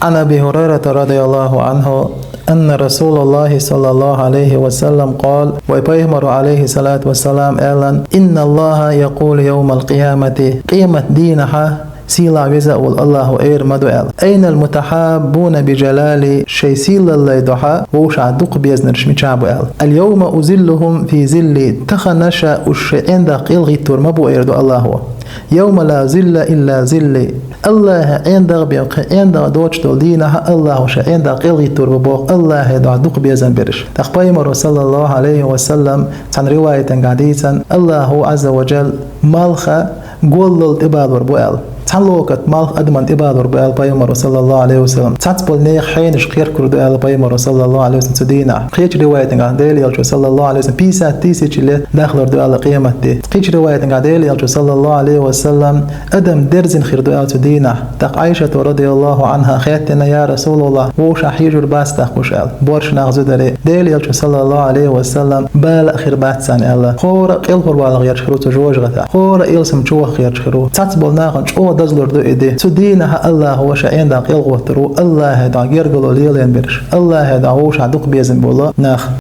عن أبي هريرة رضي الله عنه أن رسول الله صلى الله عليه وسلم قال وبيغمر عليه الصلاة والسلام أعلن إن الله يقول يوم القيامة قيمة دينها سيلا ويزا والله إير مدوال أين المتحابون بجلال شي سيلا اللي دحا ووشع دق بيزن رشمي شعبوال اليوم أزلهم في زل تخنشا وش عندك إلغي ترمبو إيردو الله هو يوم لا زل إلا زل الله عندك بيق عندك دوش دولينها الله وش عندك إلغي ترمبو الله يدع دق بيزن برش تخبيمر صلى الله عليه وسلم عن رواية حديثا الله عز وجل مالخا قول الإبادور بوال تلوكت مال أدمن إبادور بال بيمر صلى الله عليه وسلم تاتبل نيخ حينش خير كرد آل بيمر صلى الله عليه وسلم سدينا خيج رواية عن ديل يلجو صلى الله عليه وسلم بيسا تيسي چلي داخل دو آل قيامت دي خيج رواية عن ديل يلجو صلى الله عليه وسلم أدم درزن خير دو آل سدينا تق عائشة رضي الله عنها خيتنا يا رسول الله وش حيج الباس تخوش آل بورش ناغزو داري ديل يلجو صلى الله عليه وسلم بال خير باتسان آل خور قيل خور غير شخرو تجوج غتا خور إلسم چوه خير شخرو تاتبل ناغن چوه دزلر دو إيدي سدينها الله وش عندك يلغوترو الله دا يرغلو ليلين برش الله دا وش عدوك بيزن بولا ناخ